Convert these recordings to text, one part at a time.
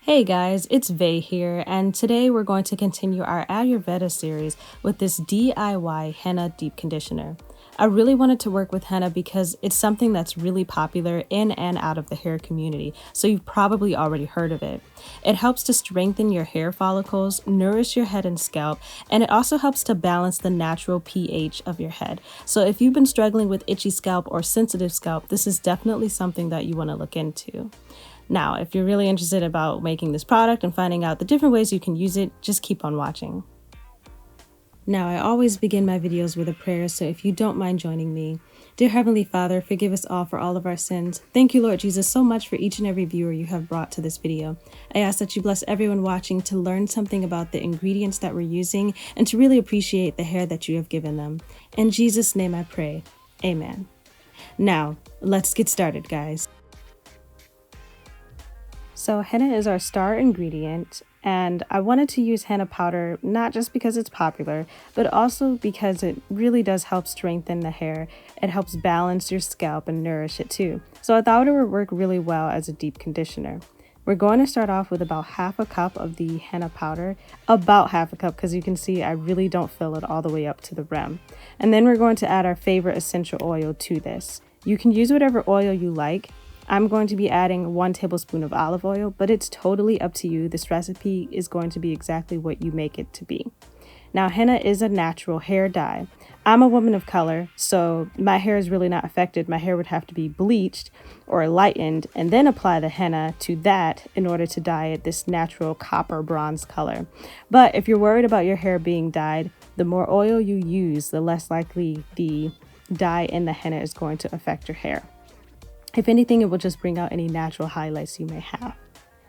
Hey guys, it's Vay here, and today we're going to continue our Ayurveda series with this DIY henna deep conditioner. I really wanted to work with henna because it's something that's really popular in and out of the hair community, so you've probably already heard of it. It helps to strengthen your hair follicles, nourish your head and scalp, and it also helps to balance the natural pH of your head. So if you've been struggling with itchy scalp or sensitive scalp, this is definitely something that you want to look into. Now, if you're really interested about making this product and finding out the different ways you can use it, just keep on watching. Now, I always begin my videos with a prayer, so if you don't mind joining me. Dear Heavenly Father, forgive us all for all of our sins. Thank you, Lord Jesus, so much for each and every viewer you have brought to this video. I ask that you bless everyone watching to learn something about the ingredients that we're using and to really appreciate the hair that you have given them. In Jesus' name I pray. Amen. Now, let's get started, guys. So henna is our star ingredient, and I wanted to use henna powder not just because it's popular, but also because it really does help strengthen the hair. It helps balance your scalp and nourish it too. So I thought it would work really well as a deep conditioner. We're going to start off with about half a cup of the henna powder, about half a cup, because you can see I really don't fill it all the way up to the rim. And then we're going to add our favorite essential oil to this. You can use whatever oil you like. I'm going to be adding 1 tablespoon of olive oil, but it's totally up to you. This recipe is going to be exactly what you make it to be. Now, henna is a natural hair dye. I'm a woman of color, so my hair is really not affected. My hair would have to be bleached or lightened and then apply the henna to that in order to dye it this natural copper bronze color. But if you're worried about your hair being dyed, the more oil you use, the less likely the dye in the henna is going to affect your hair. If anything, it will just bring out any natural highlights you may have.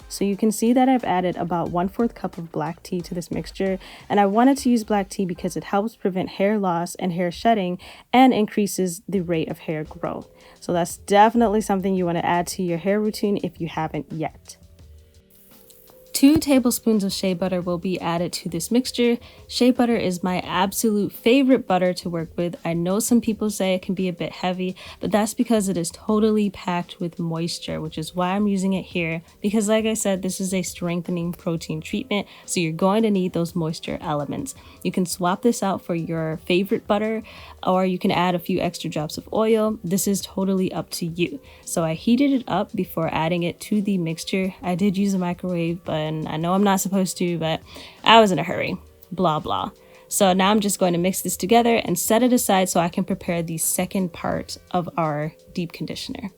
So you can see that I've added about 1/4 cup of black tea to this mixture, and I wanted to use black tea because it helps prevent hair loss and hair shedding and increases the rate of hair growth. So that's definitely something you want to add to your hair routine if you haven't yet. 2 tablespoons of shea butter will be added to this mixture. Shea butter is my absolute favorite butter to work with. I know some people say it can be a bit heavy, but that's because it is totally packed with moisture, which is why I'm using it here. Because like I said, this is a strengthening protein treatment, so you're going to need those moisture elements. You can swap this out for your favorite butter, or you can add a few extra drops of oil. This is totally up to you. So I heated it up before adding it to the mixture. I did use a microwave, but I know I'm not supposed to, but I was in a hurry, blah, blah. So now I'm just going to mix this together and set it aside so I can prepare the second part of our deep conditioner.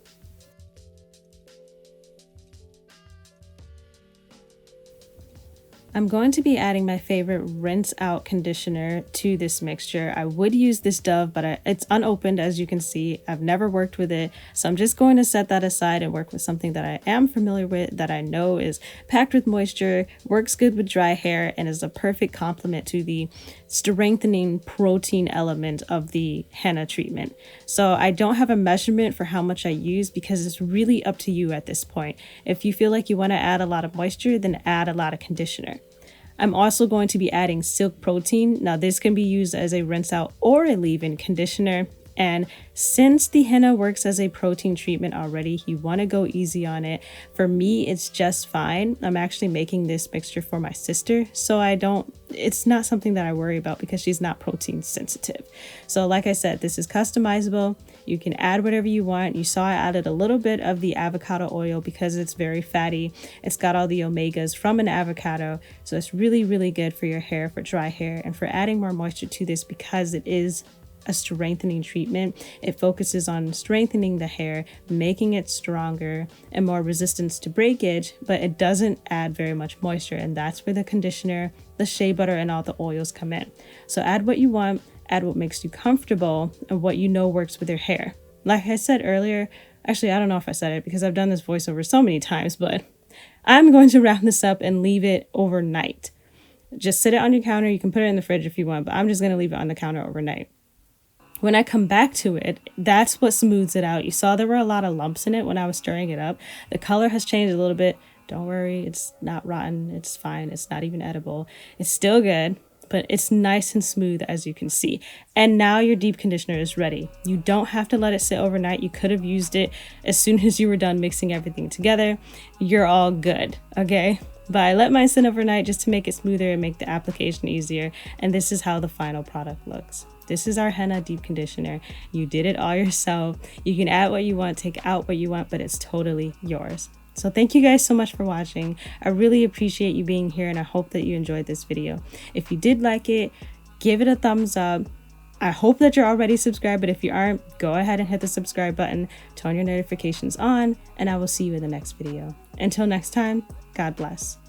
I'm going to be adding my favorite rinse out conditioner to this mixture. I would use this Dove, but it's unopened, as you can see. I've never worked with it, so I'm just going to set that aside and work with something that I am familiar with, that I know is packed with moisture, works good with dry hair, and is a perfect complement to the strengthening protein element of the henna treatment. So I don't have a measurement for how much I use because it's really up to you at this point. If you feel like you want to add a lot of moisture, then add a lot of conditioner. I'm also going to be adding silk protein. Now this can be used as a rinse out or a leave-in conditioner. And since the henna works as a protein treatment already, you want to go easy on it. For me, it's just fine. I'm actually making this mixture for my sister, so it's not something that I worry about because she's not protein sensitive. So like I said, this is customizable. You can add whatever you want. You saw I added a little bit of the avocado oil because it's very fatty. It's got all the omegas from an avocado, so it's really, really good for your hair, for dry hair, and for adding more moisture to this because it is a strengthening treatment. It focuses on strengthening the hair, making it stronger and more resistance to breakage, but it doesn't add very much moisture, and that's where the conditioner, the shea butter, and all the oils come in. So add what you want, add what makes you comfortable, and what you know works with your hair. Like I said earlier, actually I don't know if I said it because I've done this voiceover so many times, but I'm going to wrap this up and leave it overnight. Just sit it on your counter. You can put it in the fridge if you want, but I'm just going to leave it on the counter overnight. When I come back to it, that's what smooths it out. You saw there were a lot of lumps in it when I was stirring it up. The color has changed a little bit. Don't worry, it's not rotten. It's fine. It's not even edible. It's still good. but it's nice and smooth, as you can see. And now your deep conditioner is ready. You don't have to let it sit overnight. You could have used it as soon as you were done mixing everything together. You're all good, okay? But I let mine sit overnight just to make it smoother and make the application easier. And this is how the final product looks. This is our Henna deep conditioner. You did it all yourself. You can add what you want, take out what you want, but it's totally yours. So thank you guys so much for watching. I really appreciate you being here, and I hope that you enjoyed this video. If you did like it, give it a thumbs up. I hope that you're already subscribed, but if you aren't, go ahead and hit the subscribe button, turn your notifications on, and I will see you in the next video. Until next time, God bless.